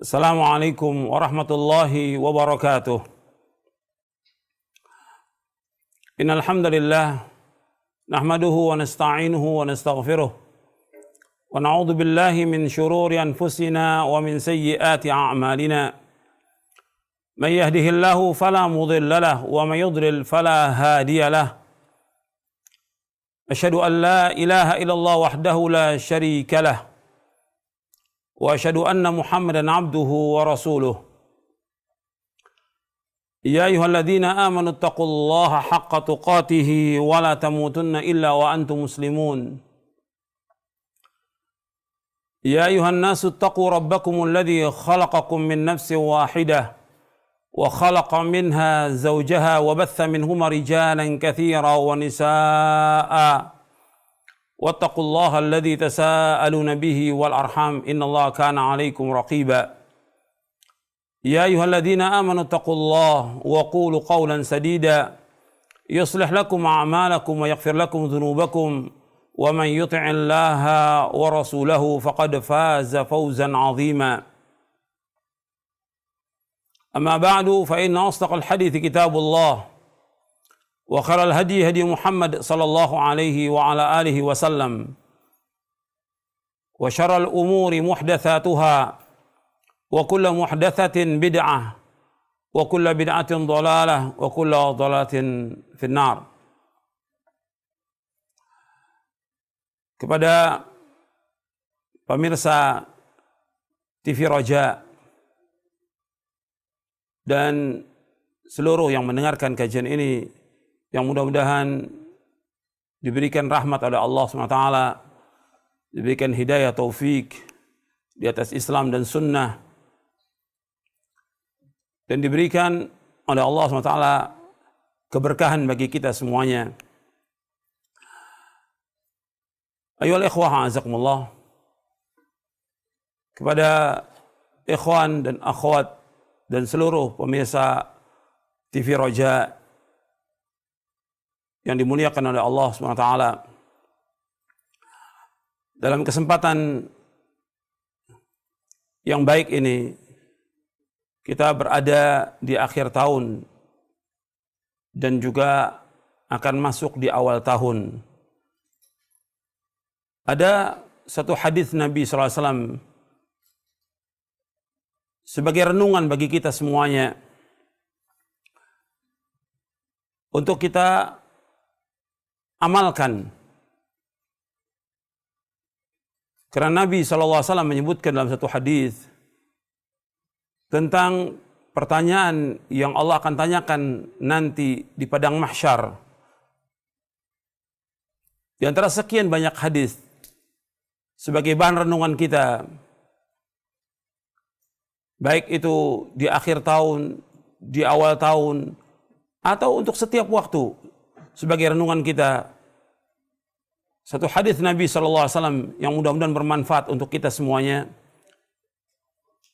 Assalamualaikum warahmatullahi wabarakatuh. Innal hamdalillah nahmaduhu wa nasta'inuhu wa nastaghfiruh wa na'udzu billahi min shururi anfusina wa min sayyiati a'malina. Man yahdihillahu fala mudilla lahu wa man yudlil fala hadiya lahu. Asyhadu an la ilaha illallah wahdahu la syarika lahu. Wa asyhadu anna Muhammadan abduhu wa rasuluh. Ya ayyuhalladzina amanu taqullaha haqqa tuqatih wa la tamutunna illa wa antum muslimun. Ya ayyuhan nasu taqu rabbakumul ladzi khalaqakum min nafsin wahidah wa khalaqa minha zawjaha wa batha minhuma rijalan katsiran wa nisaa'a. واتقوا الله الذي تساءلون به والأرحام إن الله كان عليكم رقيبا يا أيها الذين آمنوا اتقوا الله وقولوا قولا سديدا يصلح لكم أعمالكم ويغفر لكم ذنوبكم ومن يطع الله ورسوله فقد فاز فوزا عظيما أما بعد فإن أصدق الحديث كتاب الله وخير الهدي هدي محمد صلى الله عليه وعلى آله وسلم وشر الأمور محدثاتها وكل محدثة بدعة وكل بدعة ضلالة وكل ضلالة في النار. Kepada pemirsa TV Raja dan seluruh yang mendengarkan kajian ini, yang mudah-mudahan diberikan rahmat oleh Allah SWT, diberikan hidayah taufik di atas Islam dan sunnah, dan diberikan oleh Allah SWT keberkahan bagi kita semuanya. Ayyuhal ikhwah a'azakumullah, kepada ikhwan dan akhwat dan seluruh pemirsa TV Raja yang dimuliakan oleh Allah SWT, dalam kesempatan yang baik ini kita berada di akhir tahun dan juga akan masuk di awal tahun. Ada satu hadis Nabi SAW sebagai renungan bagi kita semuanya untuk kita amalkan. Karena Nabi SAW menyebutkan dalam satu hadis tentang pertanyaan yang Allah akan tanyakan nanti di padang mahsyar. Di antara sekian banyak hadis sebagai bahan renungan kita, baik itu di akhir tahun, di awal tahun, atau untuk setiap waktu sebagai renungan kita, satu hadis Nabi SAW yang mudah-mudahan bermanfaat untuk kita semuanya,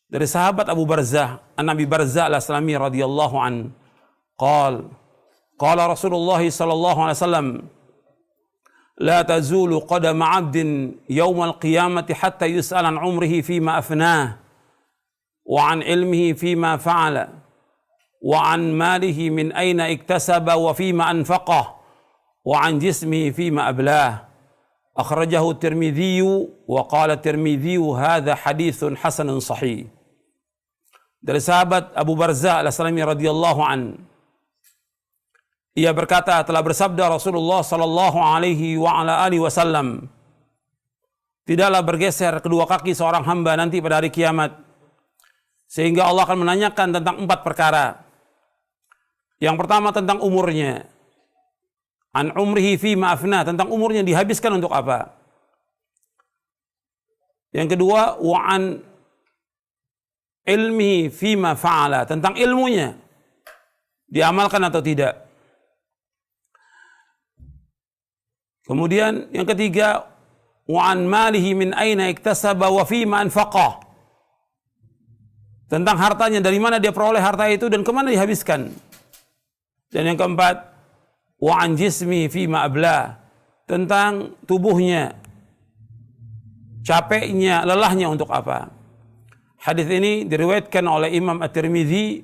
dari sahabat Abu Barzah, An-Nabi Barzah al-Aslami radhiyallahu an, qala Rasulullah sallallahu alaihi wasallam, la tazulu qadama 'abdin yawmal qiyamati hatta yus'al an umrihi fima afnah wa an ilmihi fima fa'ala wa an malihi min aina iktasaba wa fima anfaqah wa an jismihi fima ablah. Akhrajahu Tirmidzi wa qala Tirmidzi hadza haditsun hasanun sahih. Dari sahabat Abu Barzah al-Aslami radhiyallahu an, ia berkata, telah bersabda Rasulullah sallallahu alaihi wa ala alihi wasallam, tidaklah bergeser kedua kaki seorang hamba nanti pada hari kiamat sehingga Allah akan menanyakan tentang 4 perkara. Yang pertama tentang umurnya, an umrihi fima afna, tentang umurnya dihabiskan untuk apa. Yang kedua, wa an ilmihi fima fa'ala, tentang ilmunya diamalkan atau tidak. Kemudian yang ketiga, wa an malihi min aina iktasaba wa fima anfaqah, tentang hartanya, dari mana dia peroleh harta itu dan kemana dihabiskan. Dan yang keempat, wa an jismi fima abla, tentang tubuhnya, capeknya, lelahnya untuk apa. Hadis ini diriwayatkan oleh Imam At-Tirmidzi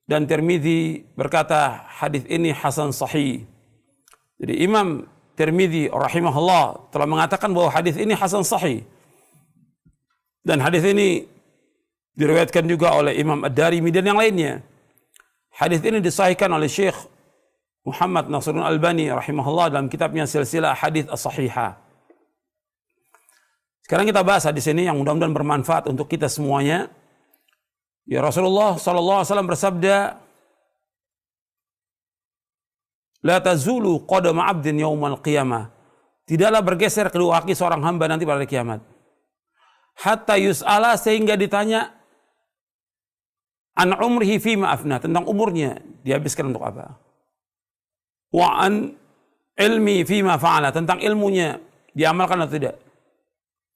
dan Tirmidzi berkata hadis ini hasan sahih. Jadi Imam Tirmidzi rahimahullah telah mengatakan bahwa hadis ini hasan sahih. Dan hadis ini diriwayatkan juga oleh Imam Ad-Darimi dan yang lainnya. Hadis ini disahihkan oleh Syekh Muhammad Nasiruddin Albani rahimahullah dalam kitabnya Silsilah Hadits As-Sahihah. Sekarang kita bahas hadis ini yang mudah-mudahan bermanfaat untuk kita semuanya. Ya, Rasulullah sallallahu alaihi wasallam bersabda, "La tazulu qadama 'abdin yaumal qiyamah." Tidaklah bergeser kedua kaki seorang hamba nanti pada hari kiamat. Hatta yus'ala, sehingga ditanya an umrihi fima afna, tentang umurnya dihabiskan untuk apa. Wa an ilmi fima fa'ala, tentang ilmunya diamalkan atau tidak.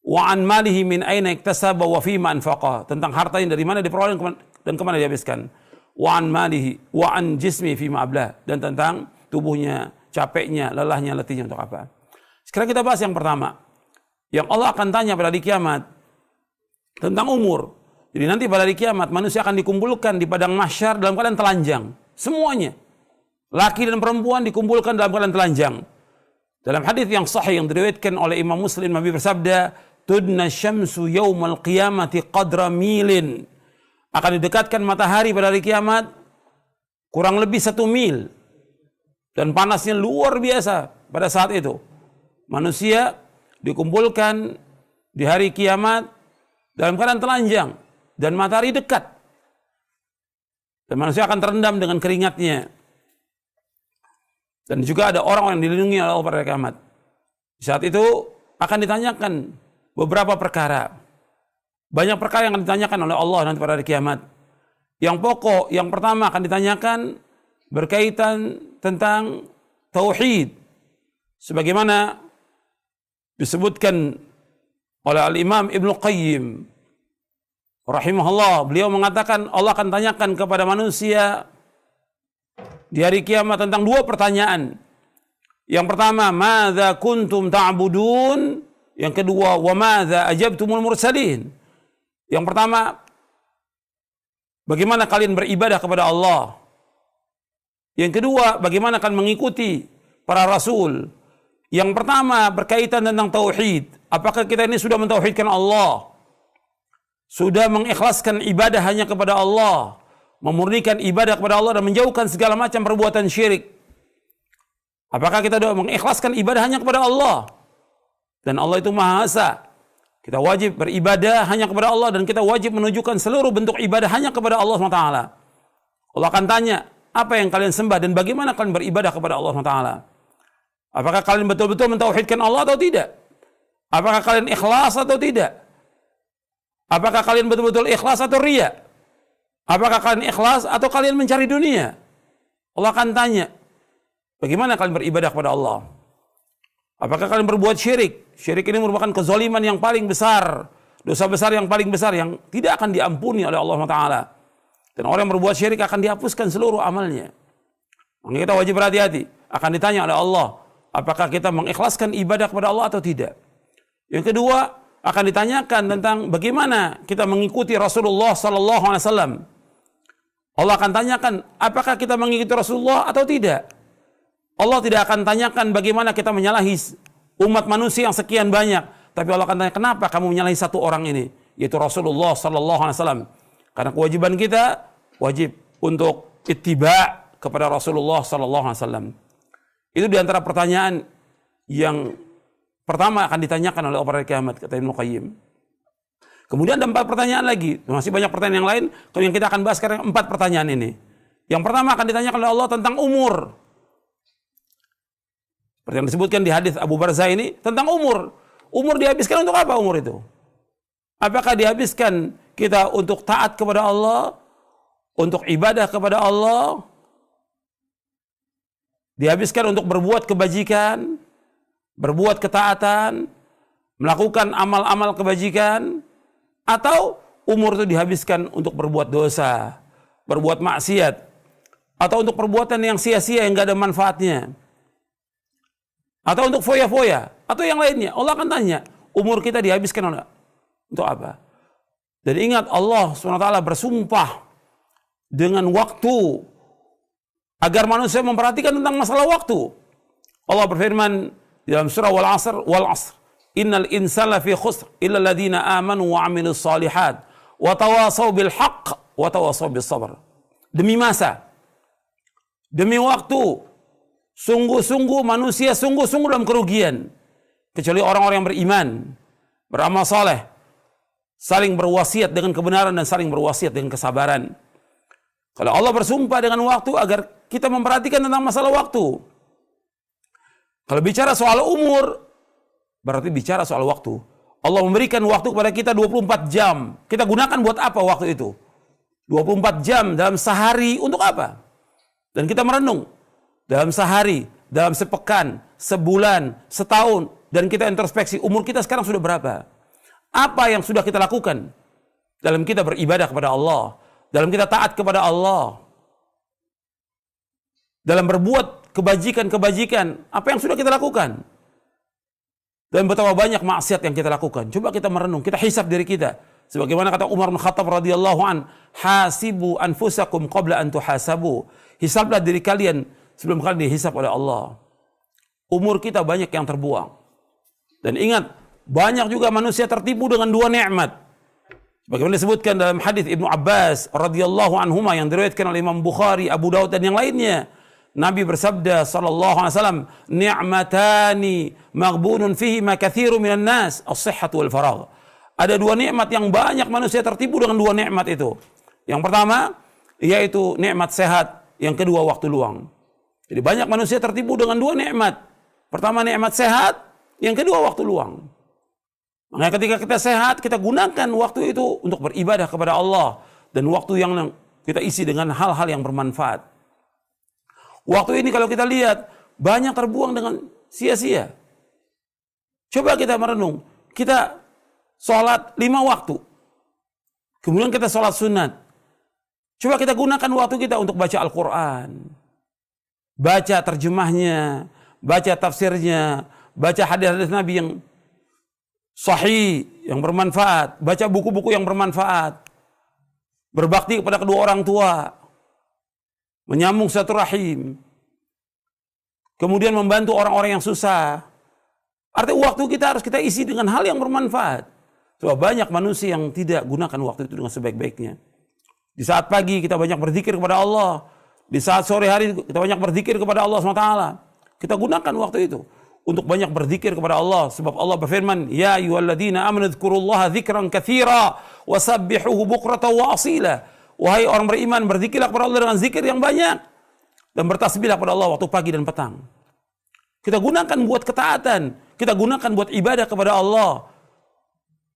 Wa an malihi min aina iktasaba wa fima anfaqa, tentang hartanya dari mana diperoleh dan kemana dihabiskan. Wa an malihi wa an jismi fima abla, dan tentang tubuhnya, capeknya, lelahnya, letihnya untuk apa. Sekarang kita bahas yang pertama. Yang Allah akan tanya pada hari kiamat tentang umur. Jadi nanti pada hari kiamat manusia akan dikumpulkan di padang mahsyar dalam keadaan telanjang. Semuanya. Laki dan perempuan dikumpulkan dalam keadaan telanjang. Dalam hadis yang sahih yang diriwayatkan oleh Imam Muslim, Nabi bersabda, "Tudna syamsu yaumal qiyamati qadra milin." Akan didekatkan matahari pada hari kiamat kurang lebih 1 mil. Dan panasnya luar biasa pada saat itu. Manusia dikumpulkan di hari kiamat dalam keadaan telanjang dan matahari dekat. Dan manusia akan terendam dengan keringatnya. Dan juga ada orang yang dilindungi oleh Allah pada hari kiamat. Di saat itu akan ditanyakan beberapa perkara. Banyak perkara yang akan ditanyakan oleh Allah nanti pada hari kiamat. Yang pokok, yang pertama akan ditanyakan berkaitan tentang tauhid. Sebagaimana disebutkan oleh Al-Imam Ibnu Qayyim rahimahullah, beliau mengatakan Allah akan tanyakan kepada manusia di hari kiamat tentang 2 pertanyaan. Yang pertama, madza kuntum ta'budun? Yang kedua, wa madza ajabtumul mursalin? Yang pertama, bagaimana kalian beribadah kepada Allah? Yang kedua, bagaimana kalian mengikuti para rasul? Yang pertama berkaitan tentang tauhid. Apakah kita ini sudah mentauhidkan Allah? Sudah mengikhlaskan ibadah hanya kepada Allah, memurnikan ibadah kepada Allah dan menjauhkan segala macam perbuatan syirik. Apakah kita sudah mengikhlaskan ibadah hanya kepada Allah? Dan Allah itu Maha Esa. Kita wajib beribadah hanya kepada Allah dan kita wajib menunjukkan seluruh bentuk ibadah hanya kepada Allah SWT. Allah akan tanya, apa yang kalian sembah dan bagaimana kalian beribadah kepada Allah SWT? Apakah kalian betul-betul mentauhidkan Allah atau tidak? Apakah kalian ikhlas atau tidak? Apakah kalian betul-betul ikhlas atau riya? Apakah kalian ikhlas atau kalian mencari dunia? Allah akan tanya, bagaimana kalian beribadah kepada Allah? Apakah kalian berbuat syirik? Syirik ini merupakan kezaliman yang paling besar, dosa besar yang paling besar yang tidak akan diampuni oleh Allah SWT. Dan orang yang berbuat syirik akan dihapuskan seluruh amalnya. Maka kita wajib berhati-hati. Akan ditanya oleh Allah, apakah kita mengikhlaskan ibadah kepada Allah atau tidak? Yang kedua, akan ditanyakan tentang bagaimana kita mengikuti Rasulullah sallallahu alaihi wasallam. Allah akan tanyakan, apakah kita mengikuti Rasulullah atau tidak? Allah tidak akan tanyakan bagaimana kita menyalahi umat manusia yang sekian banyak, tapi Allah akan tanya, kenapa kamu menyalahi satu orang ini, yaitu Rasulullah sallallahu alaihi wasallam? Karena kewajiban kita wajib untuk ittiba kepada Rasulullah sallallahu alaihi wasallam. Itu diantara pertanyaan yang pertama akan ditanyakan oleh orang kiamat, kata Ibnu Qayyim. Kemudian ada 4 pertanyaan lagi. Masih banyak pertanyaan yang lain. Kalau yang kita akan bahas sekarang 4 pertanyaan ini. Yang pertama akan ditanyakan oleh Allah tentang umur. Seperti yang disebutkan di hadis Abu Barzah ini tentang umur. Umur dihabiskan untuk apa umur itu? Apakah dihabiskan kita untuk taat kepada Allah? Untuk ibadah kepada Allah? Dihabiskan untuk berbuat kebajikan? Berbuat ketaatan, melakukan amal-amal kebajikan, atau umur itu dihabiskan untuk berbuat dosa, berbuat maksiat, atau untuk perbuatan yang sia-sia yang gak ada manfaatnya, atau untuk foya-foya, atau yang lainnya. Allah akan tanya, umur kita dihabiskan untuk apa? Dan ingat, Allah SWT bersumpah dengan waktu agar manusia memperhatikan tentang masalah waktu. Allah berfirman di dalam surah wal asr, innal insana fi khusr illa alladziina aamanu wa 'amilus shalihat wa tawasaw bil haqq wa tawasaw bis sabr. Demi masa, demi waktu, sungguh-sungguh manusia sungguh-sungguh dalam kerugian, kecuali orang-orang yang beriman, beramal saleh, saling berwasiat dengan kebenaran dan saling berwasiat dengan kesabaran. Kalau Allah bersumpah dengan waktu agar kita memperhatikan tentang masalah waktu. Kalau bicara soal umur, berarti bicara soal waktu. Allah memberikan waktu kepada kita 24 jam. Kita gunakan buat apa waktu itu? 24 jam dalam sehari untuk apa? Dan kita merenung. Dalam sehari, dalam sepekan, sebulan, setahun. Dan kita introspeksi, umur kita sekarang sudah berapa? Apa yang sudah kita lakukan dalam kita beribadah kepada Allah? Dalam kita taat kepada Allah? Dalam berbuat kebajikan-kebajikan, apa yang sudah kita lakukan? Dan betapa banyak maksiat yang kita lakukan. Coba kita merenung, kita hisab diri kita. Sebagaimana kata Umar bin Khattab radhiyallahu an, hasibu anfusakum qabla an tuhasabu. Hisablah diri kalian sebelum kalian dihisab oleh Allah. Umur kita banyak yang terbuang. Dan ingat, banyak juga manusia tertipu dengan dua nikmat. Sebagaimana disebutkan dalam hadis Ibnu Abbas radhiyallahu anhuma yang diriwayatkan oleh Imam Bukhari, Abu Daud dan yang lainnya. Nabi bersabda sallallahu alaihi wasallam, ni'matani maghbunun fihi ma katsirun minan nas, as-sihhatu wal faragh. Ada dua nikmat yang banyak manusia tertipu dengan dua nikmat itu. Yang pertama yaitu nikmat sehat, yang kedua waktu luang. Jadi banyak manusia tertipu dengan dua nikmat. Pertama nikmat sehat, yang kedua waktu luang. Makanya ketika kita sehat, kita gunakan waktu itu untuk beribadah kepada Allah dan waktu yang kita isi dengan hal-hal yang bermanfaat. Waktu ini kalau kita lihat, banyak terbuang dengan sia-sia. Coba kita merenung. Kita sholat 5 waktu. Kemudian kita sholat sunat. Coba kita gunakan waktu kita untuk baca Al-Quran. Baca terjemahnya. Baca tafsirnya. Baca hadis-hadis Nabi yang sahih, yang bermanfaat. Baca buku-buku yang bermanfaat. Berbakti kepada kedua orang tua. Menyambung silaturahim, kemudian membantu orang-orang yang susah. Artinya waktu kita harus kita isi dengan hal yang bermanfaat. Sebab banyak manusia yang tidak gunakan waktu itu dengan sebaik-baiknya. Di saat pagi kita banyak berzikir kepada Allah. Di saat sore hari kita banyak berzikir kepada Allah SWT. Kita gunakan waktu itu untuk banyak berzikir kepada Allah. Sebab Allah berfirman, ya ayyuhalladzina amanu dzkurullaha dzikran katsira wasabbihuhu bukratan wa asila. Wahai orang beriman, berzikirlah kepada Allah dengan zikir yang banyak. Dan bertasbihlah kepada Allah waktu pagi dan petang. Kita gunakan buat ketaatan. Kita gunakan buat ibadah kepada Allah.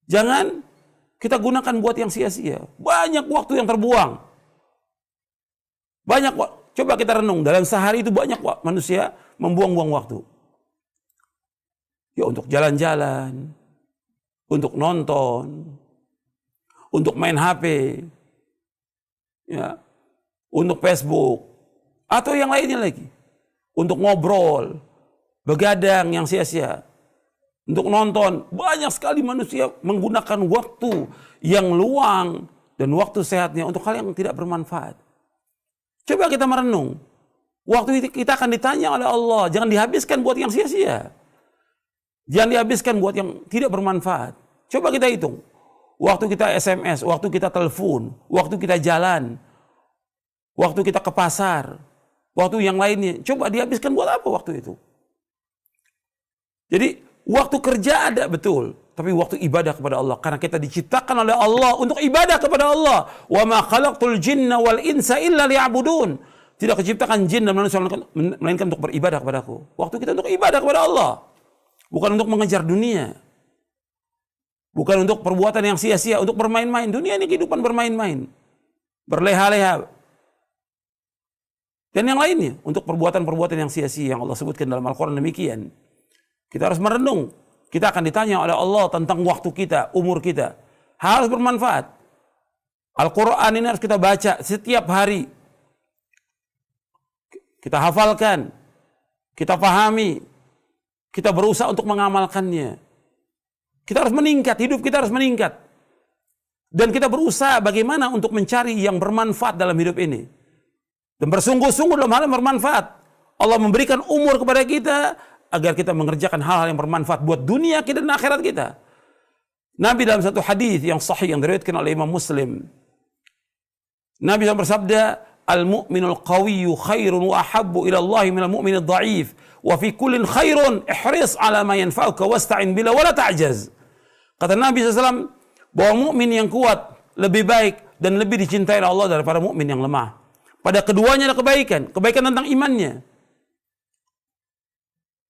Jangan kita gunakan buat yang sia-sia. Banyak waktu yang terbuang. Coba kita renung. Dalam sehari itu banyak manusia membuang-buang waktu. Ya untuk jalan-jalan. Untuk nonton. Untuk main HP. Ya, untuk Facebook atau yang lainnya lagi, untuk ngobrol, begadang yang sia-sia, untuk nonton. Banyak sekali manusia menggunakan waktu yang luang dan waktu sehatnya untuk hal yang tidak bermanfaat. Coba kita merenung, waktu kita akan ditanya oleh Allah, jangan dihabiskan buat yang sia-sia, jangan dihabiskan buat yang tidak bermanfaat. Coba kita hitung. Waktu kita SMS, waktu kita telepon, waktu kita jalan, waktu kita ke pasar, waktu yang lainnya. Coba dihabiskan buat apa waktu itu? Jadi waktu kerja ada betul, tapi waktu ibadah kepada Allah. Karena kita diciptakan oleh Allah untuk ibadah kepada Allah. Wa ma khalaqtul jinna wal insa illa liya'budun. Tidak diciptakan jin dan manusia melainkan untuk beribadah kepadaku. Waktu kita untuk ibadah kepada Allah, bukan untuk mengejar dunia. Bukan untuk perbuatan yang sia-sia, untuk bermain-main. Dunia ini kehidupan bermain-main. Berleha-leha. Dan yang lainnya, untuk perbuatan-perbuatan yang sia-sia yang Allah sebutkan dalam Al-Quran demikian. Kita harus merenung. Kita akan ditanya oleh Allah tentang waktu kita, umur kita. Harus bermanfaat. Al-Quran ini harus kita baca setiap hari. Kita hafalkan. Kita pahami. Kita berusaha untuk mengamalkannya. Kita harus meningkat, hidup kita harus meningkat. Dan kita berusaha bagaimana untuk mencari yang bermanfaat dalam hidup ini. Dan bersungguh-sungguh dalam hal yang bermanfaat. Allah memberikan umur kepada kita agar kita mengerjakan hal-hal yang bermanfaat buat dunia kita dan akhirat kita. Nabi dalam satu hadis yang sahih yang diriwayatkan oleh Imam Muslim, Nabi SAW bersabda, "Al-mu'minul qawiyyu khairun wa ahabbu ila Allah minal mu'minid dha'if, wa fi kullin khairun ihris ala ma yanfa'uka wasta'in bila wa la ta'jaz." Kata Nabi SAW bahwa mukmin yang kuat lebih baik dan lebih dicintai oleh Allah daripada mukmin yang lemah. Pada keduanya ada kebaikan tentang imannya.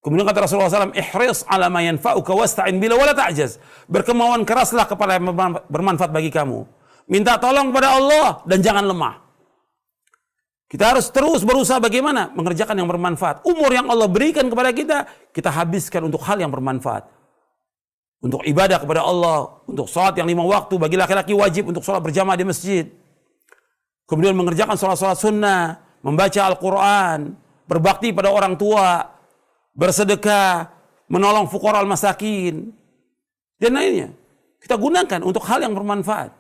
Kemudian kata Rasulullah SAW, ihris ala ma yanfa'uka wasta'in bila wa la ta'jaz. Berkemauan keraslah kepada yang bermanfaat bagi kamu. Minta tolong kepada Allah dan jangan lemah. Kita harus terus berusaha bagaimana mengerjakan yang bermanfaat. Umur yang Allah berikan kepada kita, kita habiskan untuk hal yang bermanfaat. Untuk ibadah kepada Allah, untuk sholat yang 5 waktu, bagi laki-laki wajib untuk sholat berjamaah di masjid. Kemudian mengerjakan sholat-sholat sunnah, membaca Al-Quran, berbakti pada orang tua, bersedekah, menolong fuqara al-masakin, dan lainnya. Kita gunakan untuk hal yang bermanfaat.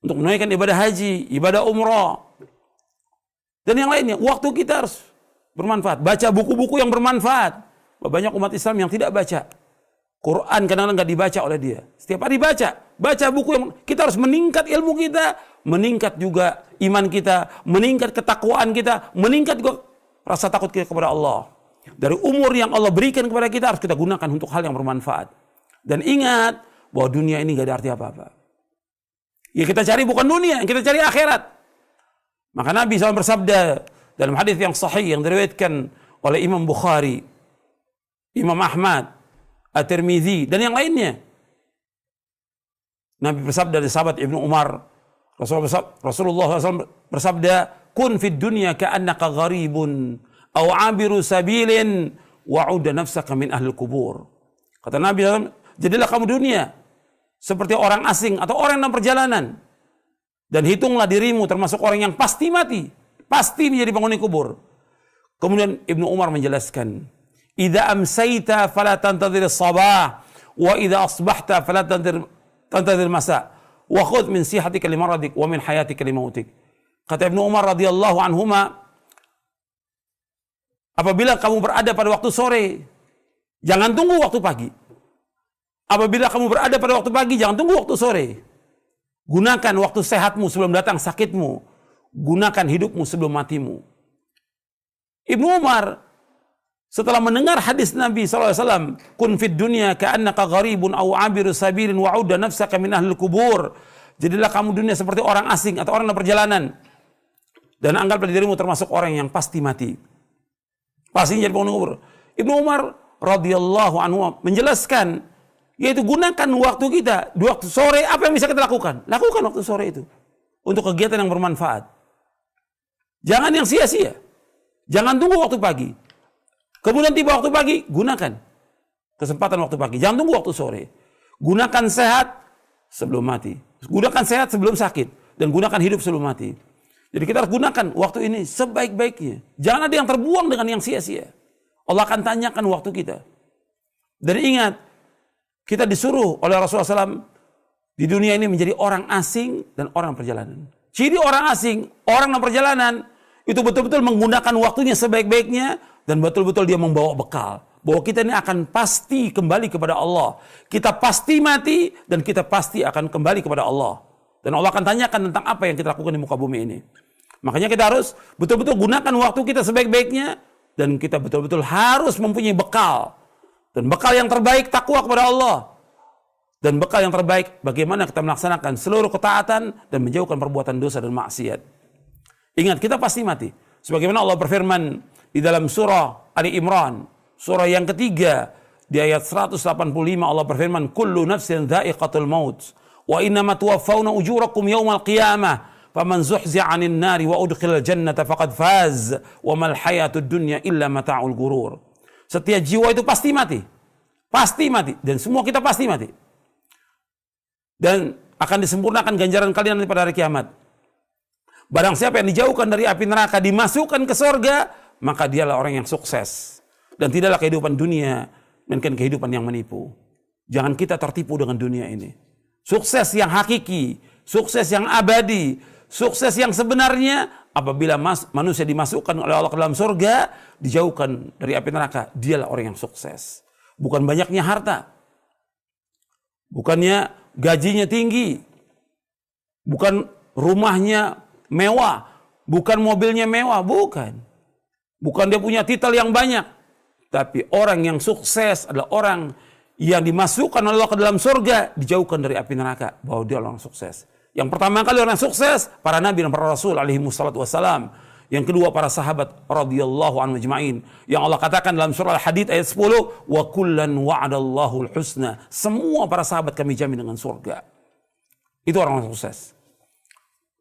Untuk menunaikan ibadah haji, ibadah umrah, dan yang lainnya. Waktu kita harus bermanfaat. Baca buku-buku yang bermanfaat. Banyak umat Islam yang tidak baca. Quran kadang-kadang nggak dibaca oleh dia. Setiap hari baca buku yang kita harus meningkat ilmu kita, meningkat juga iman kita, meningkat ketakwaan kita, meningkat juga rasa takut kita kepada Allah. Dari umur yang Allah berikan kepada kita harus kita gunakan untuk hal yang bermanfaat. Dan ingat bahwa dunia ini nggak ada arti apa-apa. Ya kita cari bukan dunia, kita cari akhirat. Maka Nabi SAW bersabda dalam hadis yang sahih yang diriwayatkan oleh Imam Bukhari, Imam Ahmad, At-Tirmidzi dan yang lainnya. Nabi bersabda dari sahabat Ibnu Umar, Rasulullah SAW bersabda, "Kun fid dunya ka'annaka gharibun aw 'abiru sabilin wa'udda nafsaka min ahlil kubur." Kata Nabi SAW, jadilah kamu dunia seperti orang asing atau orang dalam perjalanan, dan hitunglah dirimu termasuk orang yang pasti mati, pasti menjadi penghuni kubur. Kemudian Ibnu Umar menjelaskan, "Idza amsayta fala tantadhir as-sabah wa idza asbahta fala tantadhir masa wa khudh min sihatika limaradik wa min hayatika limautik." Kata Ibnu Umar radhiyallahu anhuma, apabila kamu berada pada waktu sore, jangan tunggu waktu pagi. Apabila kamu berada pada waktu pagi, jangan tunggu waktu sore. Gunakan waktu sehatmu sebelum datang sakitmu. Gunakan hidupmu sebelum matimu. Ibnu Umar setelah mendengar hadis Nabi SAW, "Kun fid dunya ka'annaka gharibun aw 'abiru sabilin wa'udda nafsaka min ahlil kubur." Jadilah kamu dunia seperti orang asing atau orang dalam perjalanan, dan anggaplah dirimu termasuk orang yang pasti mati. Pasti jadi penghuni kubur. Ibnu Umar radhiyallahu anhu menjelaskan, yaitu gunakan waktu kita di waktu sore. Apa yang bisa kita lakukan? Lakukan waktu sore itu untuk kegiatan yang bermanfaat. Jangan yang sia-sia. Jangan tunggu waktu pagi. Kemudian tiba waktu pagi, gunakan kesempatan waktu pagi. Jangan tunggu waktu sore. Gunakan sehat sebelum mati. Gunakan sehat sebelum sakit. Dan gunakan hidup sebelum mati. Jadi kita harus gunakan waktu ini sebaik-baiknya. Jangan ada yang terbuang dengan yang sia-sia. Allah akan tanyakan waktu kita. Dan ingat, kita disuruh oleh Rasulullah SAW di dunia ini menjadi orang asing dan orang perjalanan. Ciri orang asing, orang dalam perjalanan, itu betul-betul menggunakan waktunya sebaik-baiknya dan betul-betul dia membawa bekal. Bahwa kita ini akan pasti kembali kepada Allah. Kita pasti mati dan kita pasti akan kembali kepada Allah. Dan Allah akan tanyakan tentang apa yang kita lakukan di muka bumi ini. Makanya kita harus betul-betul gunakan waktu kita sebaik-baiknya dan kita betul-betul harus mempunyai bekal. Dan bekal yang terbaik takwa kepada Allah. Dan bekal yang terbaik bagaimana kita melaksanakan seluruh ketaatan dan menjauhkan perbuatan dosa dan maksiat. Ingat, kita pasti mati. Sebagaimana Allah berfirman di dalam surah Ali Imran, surah yang ketiga, di ayat 185 Allah berfirman, "Kullu nafsin dha'iqatul maut, wa innama tuwaffawna ujurakum yawmal qiyamah, faman zuhzi'a 'anil nari wa udkhilal jannata faqad faz, wa mal hayatud dunya illa mata'ul ghurur." Setiap jiwa itu pasti mati. Pasti mati. Dan semua kita pasti mati. Dan akan disempurnakan ganjaran kalian pada hari kiamat. Barang siapa yang dijauhkan dari api neraka, dimasukkan ke surga, maka dialah orang yang sukses. Dan tidaklah kehidupan dunia, melainkan kehidupan yang menipu. Jangan kita tertipu dengan dunia ini. Sukses yang hakiki, sukses yang abadi, sukses yang sebenarnya apabila manusia dimasukkan oleh Allah ke dalam surga, dijauhkan dari api neraka, dialah orang yang sukses. Bukan banyaknya harta, bukannya gajinya tinggi, bukan rumahnya mewah, bukan mobilnya mewah, bukan dia punya titel yang banyak. Tapi orang yang sukses adalah orang yang dimasukkan oleh Allah ke dalam surga, dijauhkan dari api neraka, bahwa dia orang sukses. Yang pertama kali orang sukses, para nabi dan para rasul alaihi wassalatu wassalam. Yang kedua, para sahabat radhiyallahu anhum ajma'in. Yang Allah katakan dalam surah Al-Hadid ayat 10, wa kullan wa'adallahu al-husna. Semua para sahabat kami jamin dengan surga. Itu orang sukses.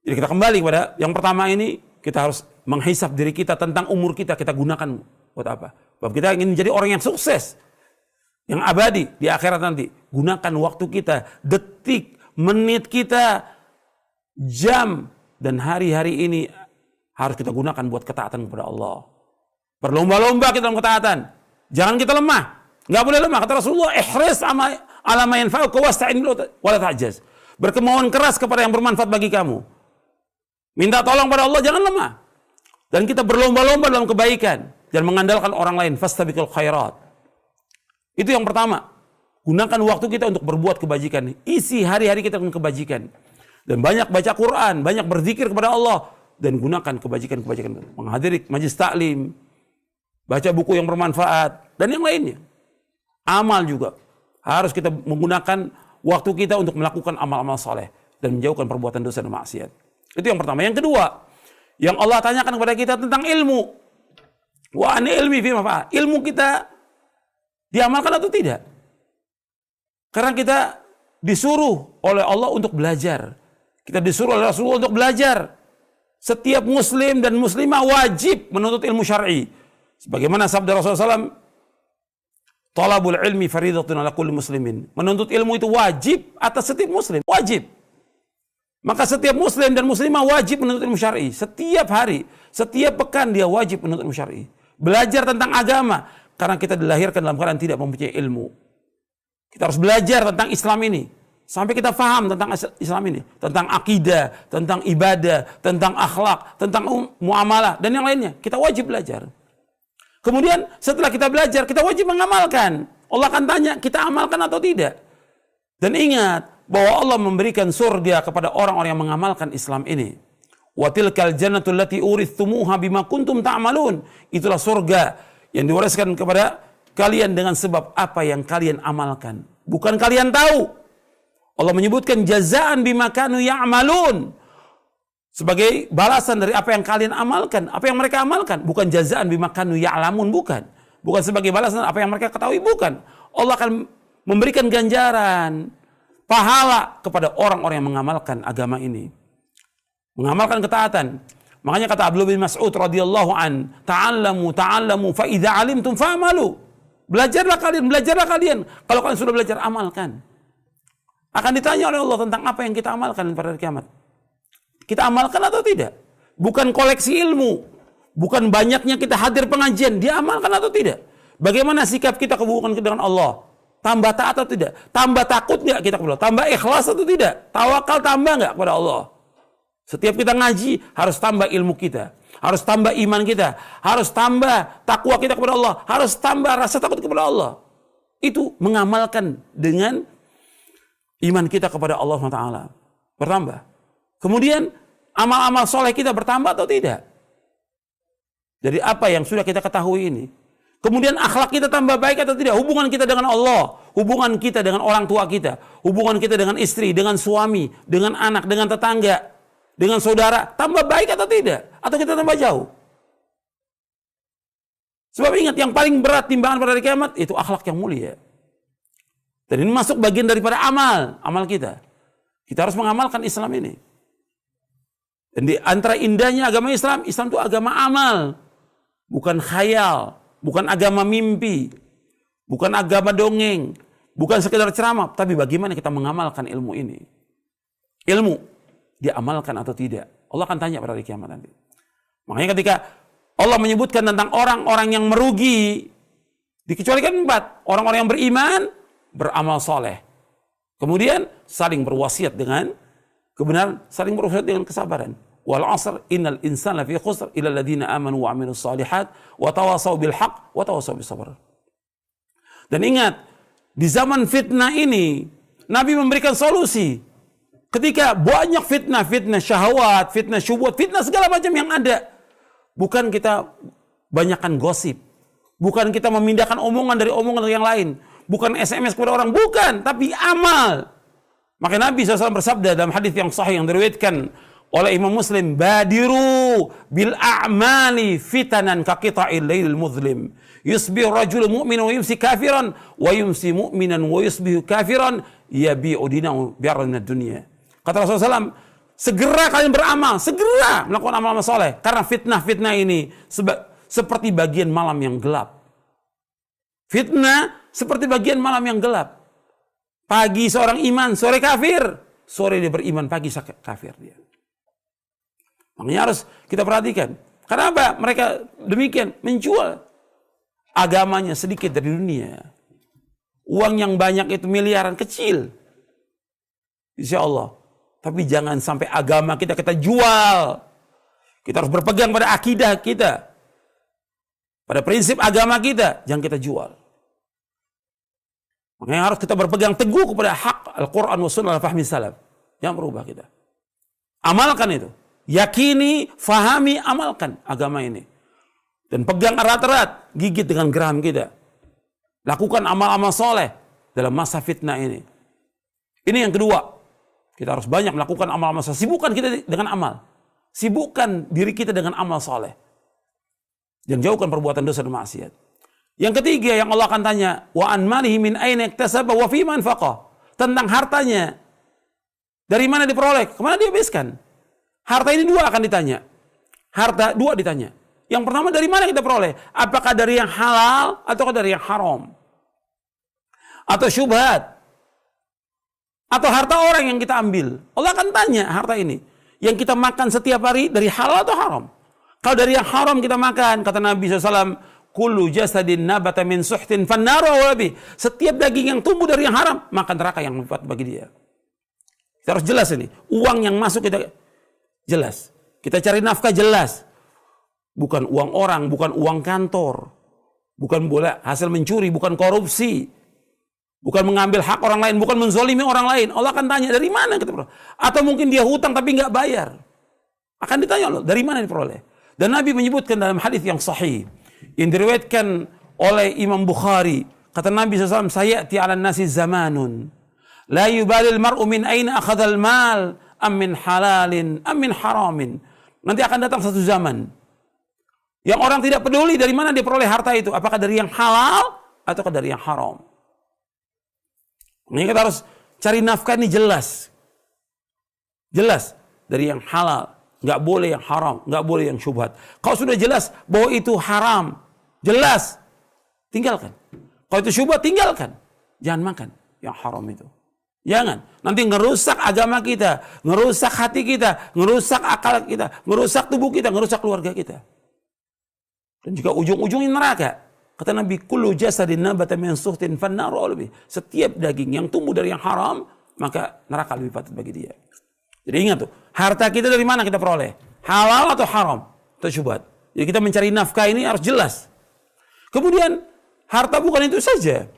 Jadi kita kembali kepada yang pertama ini, kita harus menghisap diri kita tentang umur kita gunakan buat apa? Bahwa kita ingin menjadi orang yang sukses, yang abadi di akhirat nanti. Gunakan waktu kita, detik, menit kita, jam, dan hari-hari ini harus kita gunakan buat ketaatan kepada Allah. Berlomba-lomba kita dalam ketaatan. Jangan kita lemah. Nggak boleh lemah. Kata Rasulullah, ihris ala ma yanfa'uka wasta'in wala ta'jaz. Berkemauan keras kepada yang bermanfaat bagi kamu. Minta tolong pada Allah, jangan lemah. Dan kita berlomba-lomba dalam kebaikan dan mengandalkan orang lain. Fastabiqul khairat. Itu yang pertama. Gunakan waktu kita untuk berbuat kebajikan. Isi hari-hari kita dengan kebajikan. Dan banyak baca Quran, banyak berzikir kepada Allah. Dan gunakan kebajikan-kebajikan. Menghadiri majlis taklim, baca buku yang bermanfaat, dan yang lainnya. Amal juga. Harus kita menggunakan waktu kita untuk melakukan amal-amal saleh dan menjauhkan perbuatan dosa dan maksiat. Itu yang pertama. Yang kedua, yang Allah tanyakan kepada kita tentang ilmu. Wa an ilmi fi mafa'al. Ilmu kita diamalkan atau tidak? Karena kita disuruh oleh Allah untuk belajar. Kita disuruh oleh Rasulullah untuk belajar. Setiap muslim dan muslimah wajib menuntut ilmu syar'i. Sebagaimana sabda Rasulullah SAW, talabul ilmi faridatun ala kulli muslimin. Menuntut ilmu itu wajib atas setiap muslim. Wajib. Maka setiap muslim dan muslimah wajib menuntut ilmu syar'i. Setiap hari, setiap pekan dia wajib menuntut ilmu syar'i. Belajar tentang agama. Karena kita dilahirkan dalam keadaan tidak mempunyai ilmu. Kita harus belajar tentang Islam ini. Sampai kita faham tentang Islam ini. Tentang akidah, tentang ibadah, tentang akhlak, tentang muamalah, dan yang lainnya. Kita wajib belajar. Kemudian setelah kita belajar, kita wajib mengamalkan. Allah akan tanya, kita amalkan atau tidak? Dan ingat, bahwa Allah memberikan surga kepada orang-orang yang mengamalkan Islam ini. Wa tilkal jannatul lati urithumuha bima kuntum ta'malun. Itulah surga yang diwariskan kepada kalian dengan sebab apa yang kalian amalkan. Bukan kalian tahu. Allah menyebutkan jazaan bima kanu ya'malun. Sebagai balasan dari apa yang kalian amalkan. Apa yang mereka amalkan. Bukan jazaan bima kanu ya'lamun. Bukan. Bukan sebagai balasan apa yang mereka ketahui. Bukan. Allah akan memberikan ganjaran, pahala kepada orang-orang yang mengamalkan agama ini. Mengamalkan ketaatan. Makanya kata Abdullah bin Mas'ud radhiyallahu an, ta'allamu fa idza 'alimtum fa'malu. Belajarlah kalian. Kalau kalian sudah belajar, amalkan. Akan ditanya oleh Allah tentang apa yang kita amalkan pada hari kiamat. Kita amalkan atau tidak? Bukan koleksi ilmu. Bukan banyaknya kita hadir pengajian. Dia amalkan atau tidak? Bagaimana sikap kita hubungan dengan Allah? Tambah taat atau tidak? Tambah takut nggak kita kepada Allah? Tambah ikhlas atau tidak? Tawakal tambah nggak kepada Allah? Setiap kita ngaji harus tambah ilmu kita. Harus tambah iman kita. Harus tambah takwa kita kepada Allah. Harus tambah rasa takut kepada Allah. Itu mengamalkan dengan iman kita kepada Allah SWT bertambah. Kemudian amal-amal soleh kita bertambah atau tidak? Jadi apa yang sudah kita ketahui ini. Kemudian akhlak kita tambah baik atau tidak? Hubungan kita dengan Allah, hubungan kita dengan orang tua kita, hubungan kita dengan istri, dengan suami, dengan anak, dengan tetangga, dengan saudara, tambah baik atau tidak? Atau kita tambah jauh? Sebab ingat, yang paling berat timbangan pada hari kiamat itu akhlak yang mulia. Dan ini masuk bagian daripada amal kita. Kita harus mengamalkan Islam ini. Dan di antara indahnya agama Islam itu agama amal. Bukan khayal, bukan agama mimpi, bukan agama dongeng, bukan sekedar ceramah, tapi bagaimana kita mengamalkan ilmu ini. Ilmu, diamalkan atau tidak. Allah akan tanya pada hari kiamat nanti. Makanya ketika Allah menyebutkan tentang orang-orang yang merugi, dikecualikan 4. Orang-orang yang beriman, beramal soleh. Kemudian saling berwasiat dengan kebenaran saling berusaha dengan kesabaran. Wal 'asr innal insana lafi khusr illa alladziina aamanu wa 'amilus shalihat wa tawasaw bil haqq wa tawasaw bis sabr. Dan ingat, di zaman fitnah ini Nabi memberikan solusi. Ketika banyak fitnah syahwat, fitnah syubhat, fitnah segala macam yang ada. Bukan kita banyakkan gosip. Bukan kita memindahkan omongan dari omongan yang lain. Bukan SMS kepada orang, bukan. Tapi amal. Maka Nabi SAW bersabda dalam hadis yang sahih yang diriwayatkan oleh Imam Muslim, badiru bil a'mali fitanan ka qita'il lailil muzlim. Yusbihu rajulun mu'minan wa yumsi kafiran wa yumsi mu'minan wa yusbihu kafiran yabi'u dinahu bi'aradin dunya. Kata Rasulullah SAW, segera kalian beramal, segera melakukan amal-amal soleh. Karena fitnah ini seperti bagian malam yang gelap. Fitnah seperti bagian malam yang gelap. Pagi seorang iman, sore kafir. Sore dia beriman, pagi kafir dia. Makanya harus kita perhatikan. Karena apa? Mereka demikian menjual agamanya sedikit dari dunia. Uang yang banyak itu miliaran kecil. Insya Allah. Tapi jangan sampai agama kita jual. Kita harus berpegang pada akidah kita. Pada prinsip agama kita. Jangan kita jual. Makanya harus kita berpegang teguh kepada hak Al-Quran wa sunnah al-fahmi salaf. Jangan berubah kita. Amalkan itu. Yakini, fahami, amalkan agama ini. Dan pegang erat-erat. Gigit dengan geram kita. Lakukan amal-amal soleh dalam masa fitnah ini. Ini yang kedua. Kita harus banyak melakukan amal-amal soleh. Sibukkan kita dengan amal. Sibukkan diri kita dengan amal soleh. Dan jauhkan perbuatan dosa dan maksiat. Yang ketiga yang Allah akan tanya, wa an malihi min aina iktasaba wa fi ma anfaqa. Tentang hartanya. Dari mana diperoleh? Kemana dihabiskan? Harta ini dua akan ditanya. Harta dua ditanya. Yang pertama, dari mana kita peroleh? Apakah dari yang halal atau dari yang haram? Atau syubhat? Atau harta orang yang kita ambil? Allah akan tanya harta ini. Yang kita makan setiap hari dari halal atau haram? Kalau dari yang haram kita makan, kata Nabi SAW, kullu jasadin nabata min suhtin fannaru awlabi. Setiap daging yang tumbuh dari yang haram, maka neraka yang membuat bagi dia. Kita harus jelas ini. Uang yang masuk kita jelas. Kita cari nafkah jelas. Bukan uang orang, bukan uang kantor. Bukan boleh hasil mencuri, bukan korupsi. Bukan mengambil hak orang lain, bukan menzolimi orang lain. Allah akan tanya dari mana kita peroleh. Atau mungkin dia hutang tapi nggak bayar. Akan ditanya Allah, dari mana diperoleh. Dan Nabi menyebutkan dalam hadis yang sahih. Yang diriwayatkan oleh Imam Bukhari. Kata Nabi SAW, sayati ala nasi zamanun. La yubalil mar'u min aina akhadhal mal. Am min halalin, am min haramin. Nanti akan datang satu zaman. Yang orang tidak peduli dari mana dia peroleh harta itu. Apakah dari yang halal atau dari yang haram. Ini kita harus cari nafkah ini jelas. Jelas. Dari yang halal. Nggak boleh yang haram. Nggak boleh yang syubhat. Kalau sudah jelas bahwa itu haram. Jelas. Tinggalkan. Kalau itu syubhat, tinggalkan. Jangan makan yang haram itu. Jangan. Nanti ngerusak agama kita. Ngerusak hati kita. Ngerusak akal kita. Ngerusak tubuh kita. Ngerusak keluarga kita. Dan juga ujung-ujungnya neraka. Kata Nabi, kullu jasadin nabata min suhtin fannaru awlabi. Setiap daging yang tumbuh dari yang haram, maka neraka lebih patut bagi dia. Jadi ingat tuh, harta kita dari mana kita peroleh? Halal atau haram? Atau syubhat. Jadi kita mencari nafkah ini harus jelas. Kemudian, harta bukan itu saja.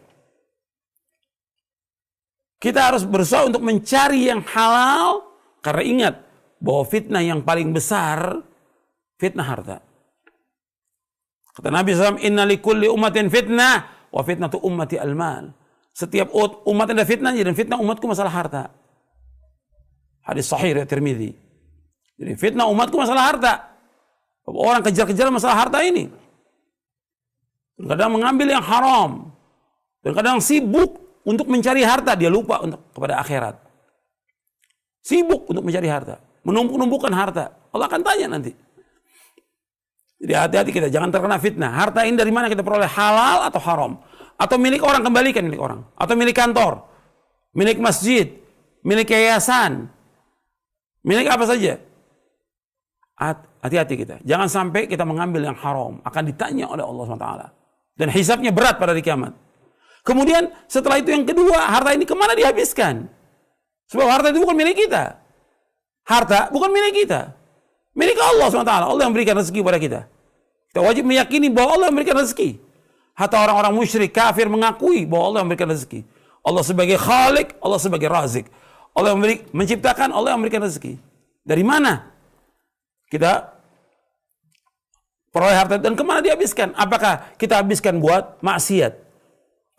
Kita harus berusaha untuk mencari yang halal. Karena ingat, bahwa fitnah yang paling besar, fitnah harta. Kata Nabi SAW, inna likulli ummatin fitnah, wa fitnatu ummati al-mal. Setiap umat ada fitnahnya, dan fitnah umatku masalah harta. Hadis sahih riwayat Tirmidzi. Jadi fitnah umatku masalah harta. Orang kejar-kejar masalah harta ini. Dan kadang mengambil yang haram. Dan kadang sibuk untuk mencari harta, dia lupa untuk kepada akhirat. Sibuk untuk mencari harta. Menumpuk-numpukan harta. Allah akan tanya nanti. Jadi hati-hati kita, jangan terkena fitnah. Harta ini dari mana kita peroleh, halal atau haram? Atau milik orang, kembalikan milik orang. Atau milik kantor, milik masjid, milik yayasan, milik apa saja. Hati-hati kita. Jangan sampai kita mengambil yang haram. Akan ditanya oleh Allah SWT. Dan hisabnya berat pada hari kiamat. Kemudian setelah itu yang kedua, harta ini kemana dihabiskan? Sebab harta itu bukan milik kita. Harta bukan milik kita. Milik Allah SWT. Allah yang memberikan rezeki kepada kita. Kita wajib meyakini bahwa Allah yang memberikan rezeki. Hatta orang-orang musyrik, kafir mengakui bahwa Allah yang memberikan rezeki. Allah sebagai Khalik, Allah sebagai Razik. Allah yang menciptakan, Allah yang memberikan rezeki. Dari mana kita peroleh harta dan kemana dihabiskan? Apakah kita habiskan buat maksiat?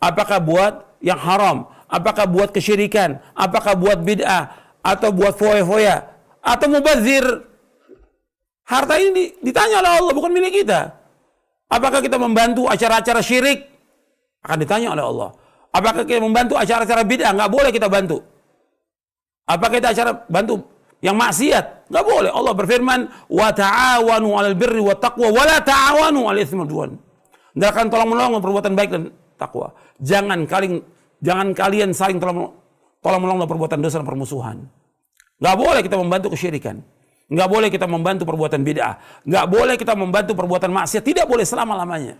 Apakah buat yang haram? Apakah buat kesyirikan? Apakah buat bid'ah? Atau buat foya-foya? Atau mubazir? Harta ini ditanya oleh Allah, bukan milik kita. Apakah kita membantu acara-acara syirik? Akan ditanya oleh Allah. Apakah kita membantu acara-acara bid'ah? Nggak boleh kita bantu. Apakah kita bantu yang maksiat? Nggak boleh. Allah berfirman, wa ta'awanu 'alal birri wat taqwa wa la ta'awanu 'alal itsmi wal 'udwan. Hendakkan tolong menolong perbuatan baik dan takwa. Jangan kalian saling tolong menolong perbuatan dosa dan permusuhan. Nggak boleh kita membantu kesyirikan. Nggak boleh kita membantu perbuatan bid'ah. Nggak boleh kita membantu perbuatan maksiat. Tidak boleh selama-lamanya.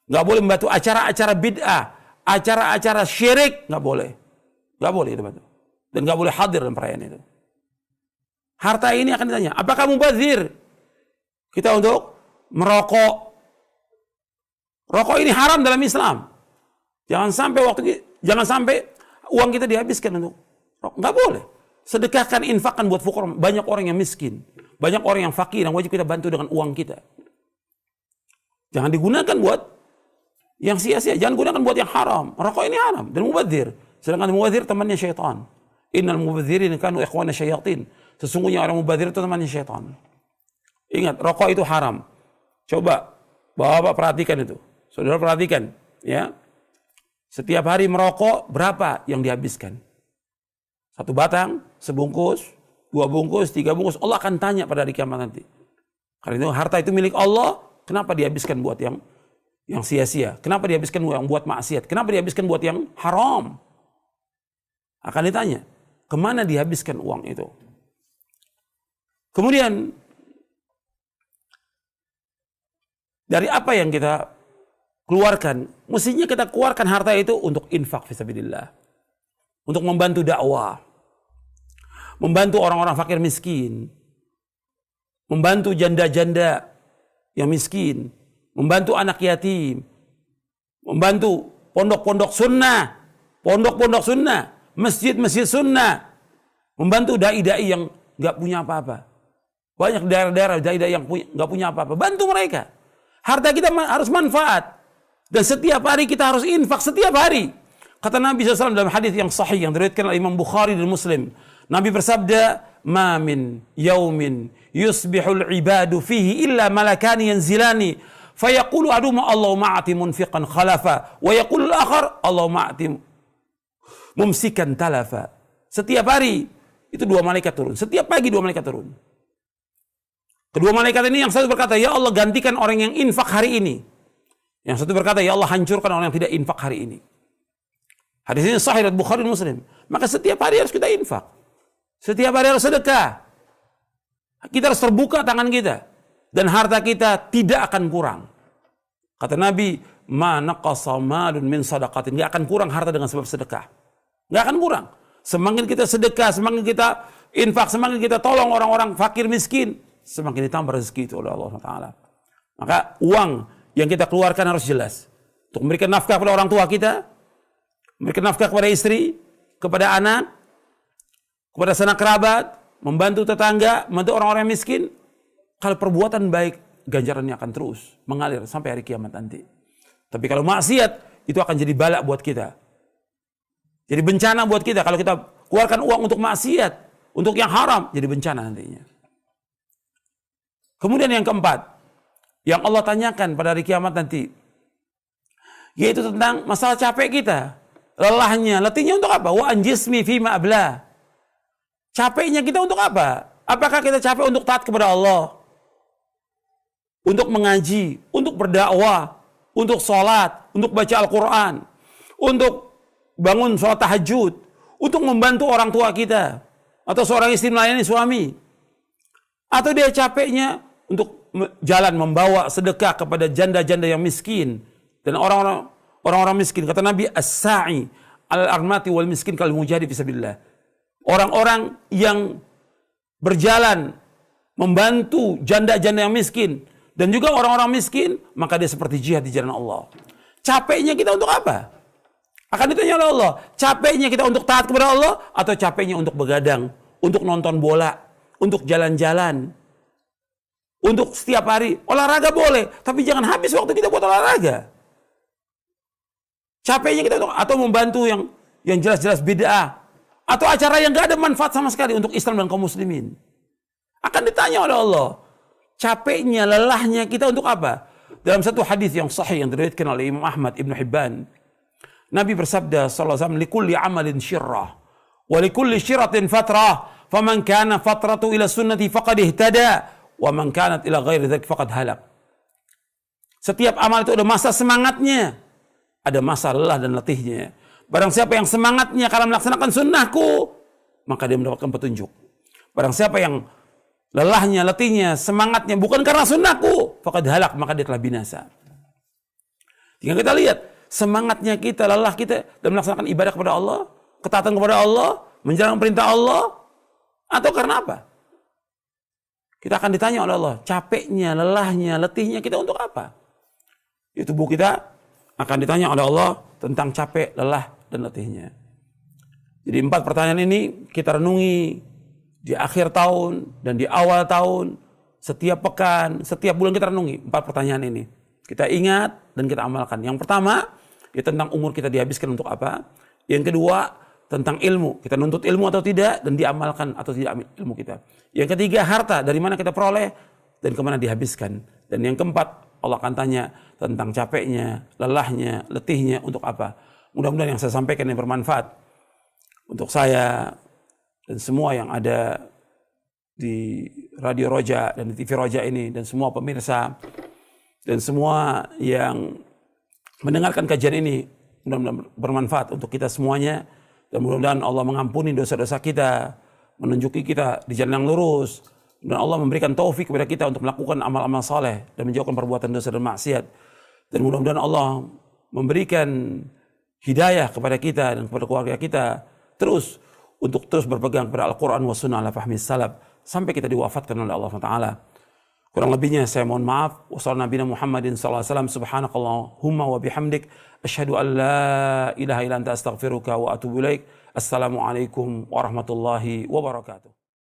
Nggak boleh membantu acara-acara bid'ah, acara-acara syirik. Nggak boleh. Nggak boleh itu bantu. Dan nggak boleh hadir dalam perayaan itu. Harta ini akan ditanya, apakah mubazir? Kita untuk merokok. Rokok ini haram dalam Islam. Jangan sampai uang kita dihabiskan untuk rokok. Nggak boleh. Sedekahkan, infakkan buat fuqara. Banyak orang yang miskin. Banyak orang yang fakir yang wajib kita bantu dengan uang kita. Jangan digunakan buat yang sia-sia. Jangan gunakan buat yang haram. Rokok ini haram dan mubazir. Sedangkan mubazir temannya syaitan. Innal mubadzirin kanu ikhwana syayatin. Sesungguhnya orang mubazir itu temannya syaitan. Ingat, rokok itu haram. Coba Bapak perhatikan itu. Saudara perhatikan, ya. Setiap hari merokok berapa yang dihabiskan? 1 batang, sebungkus, 2 bungkus, 3 bungkus. Allah akan tanya pada hari kiamat nanti. Karena itu harta itu milik Allah, kenapa dihabiskan buat yang sia-sia? Kenapa dihabiskan buat maksiat? Kenapa dihabiskan buat yang haram? Akan ditanya, kemana dihabiskan uang itu? Kemudian, dari apa yang kita keluarkan? Mestinya kita keluarkan harta itu untuk infak fisabilillah. Untuk membantu dakwah. Membantu orang-orang fakir miskin. Membantu janda-janda yang miskin. Membantu anak yatim. Membantu pondok-pondok sunnah. Pondok-pondok sunnah. Masjid-masjid sunnah. Membantu dai-dai yang gak punya apa-apa. Banyak daerah-daerah dai-dai yang gak punya apa-apa. Bantu mereka. Harta kita harus manfaat. Dan setiap hari kita harus infak. Setiap hari. Kata Nabi SAW dalam hadis yang sahih yang diriwayatkan oleh Imam Bukhari dan Muslim. Nabi bersabda, "Ma min yaumin yusbihul ibadu fihi illa malakani yanzilani fayaqulu aduma Allahumma a'ti munfiqan khalafa wa yaqulu al-akhar Allahumma a'ti mumsikan talafa." Setiap hari itu 2 malaikat turun. Setiap pagi 2 malaikat turun. Kedua malaikat ini yang satu berkata, "Ya Allah, gantikan orang yang infak hari ini." Yang satu berkata, "Ya Allah, hancurkan orang yang tidak infak hari ini." Hadis ini sahih riwayat Bukhari dan Muslim. Maka setiap hari harus kita infak. Setiap hari harus sedekah. Kita harus terbuka tangan kita. Dan harta kita tidak akan kurang. Kata Nabi, "Ma naqasa malun min sadaqatin." Gak akan kurang harta dengan sebab sedekah. Gak akan kurang. Semakin kita sedekah, semakin kita infak, semakin kita tolong orang-orang fakir miskin, semakin ditambah rezeki itu oleh Allah Taala. Maka uang yang kita keluarkan harus jelas. Untuk memberikan nafkah kepada orang tua kita, memberikan nafkah kepada istri, kepada anak, kepada sanak kerabat, membantu tetangga, membantu orang-orang miskin. Kalau perbuatan baik, ganjarannya akan terus mengalir sampai hari kiamat nanti. Tapi kalau maksiat, itu akan jadi balak buat kita. Jadi bencana buat kita. Kalau kita keluarkan uang untuk maksiat, untuk yang haram, jadi bencana nantinya. Kemudian yang keempat, yang Allah tanyakan pada hari kiamat nanti, yaitu tentang masalah capek kita. Lelahnya, letihnya untuk apa? Wa anjismi fima abla. Capeknya kita untuk apa? Apakah kita capek untuk taat kepada Allah? Untuk mengaji, untuk berdakwah, untuk sholat, untuk baca Al-Quran, untuk bangun sholat tahajud, untuk membantu orang tua kita, atau seorang istri melayani suami. Atau dia capeknya untuk jalan membawa sedekah kepada janda-janda yang miskin dan orang-orang miskin. Kata Nabi, "As-sa'i al-armati wal miskin kal mujahid fi sabilillah." Orang-orang yang berjalan membantu janda-janda yang miskin dan juga orang-orang miskin, maka dia seperti jihad di jalan Allah. Capeknya kita untuk apa? Akan ditanya oleh Allah, capeknya kita untuk taat kepada Allah atau capeknya untuk begadang, untuk nonton bola, untuk jalan-jalan, untuk setiap hari olahraga boleh, tapi jangan habis waktu kita buat olahraga. Capeknya kita untuk, atau membantu yang jelas-jelas bid'ah, atau acara yang gak ada manfaat sama sekali untuk Islam dan kaum muslimin. Akan ditanya oleh Allah, capeknya, lelahnya kita untuk apa? Dalam satu hadis yang sahih yang diriwayatkan oleh Imam Ahmad, Ibnu Hibban, Nabi bersabda sallallahu alaihi wasallam, "Likulli amalin syirrah wa likulli syirratin fatrah, faman kana fatratu ila sunnati faqad ihtada, wa man kanat ila ghairi dzalik faqad halak." Setiap amal itu ada masa semangatnya, ada masa lelah dan letihnya. Barang siapa yang semangatnya karena melaksanakan sunnahku, maka dia mendapatkan petunjuk. Barang siapa yang lelahnya, letihnya, semangatnya bukan karena sunnahku, faqad halak, maka dia telah binasa. Tinggal kita lihat semangatnya kita, lelah kita dalam melaksanakan ibadah kepada Allah, ketaatan kepada Allah, menjalankan perintah Allah, atau karena apa? Kita akan ditanya oleh Allah, capeknya, lelahnya, letihnya kita untuk apa? Ya, tubuh kita akan ditanya oleh Allah tentang capek, lelah, dan letihnya. Jadi 4 pertanyaan ini kita renungi di akhir tahun dan di awal tahun, setiap pekan, setiap bulan kita renungi 4 pertanyaan ini. Kita ingat dan kita amalkan. Yang pertama, ya tentang umur kita dihabiskan untuk apa. Yang kedua, tentang ilmu. Kita nuntut ilmu atau tidak, dan diamalkan atau tidak ilmu kita. Yang ketiga, harta. Dari mana kita peroleh dan kemana dihabiskan. Dan yang keempat, Allah akan tanya tentang capeknya, lelahnya, letihnya, untuk apa. Mudah-mudahan yang saya sampaikan yang bermanfaat untuk saya dan semua yang ada di Radio Roja dan di TV Roja ini, dan semua pemirsa dan semua yang mendengarkan kajian ini, mudah-mudahan bermanfaat untuk kita semuanya, dan mudah-mudahan Allah mengampuni dosa-dosa kita, menunjuki kita di jalan yang lurus, dan Allah memberikan taufik kepada kita untuk melakukan amal-amal saleh dan menjauhkan perbuatan dosa dan maksiat. Dan mudah-mudahan Allah memberikan hidayah kepada kita dan kepada keluarga kita untuk terus berpegang kepada Al-Quran wa sunnah ala fahmi salaf sampai kita diwafatkan oleh Allah Taala. Kurang lebihnya saya mohon maaf. Wassalamualaikum Muhammadin sallallahu alaihi wasallam. Subhanakallahumma wa bihamdik asyhadu an la ilaha illa anta astaghfiruka wa atubu ilaik. Assalamualaikum warahmatullahi wabarakatuh.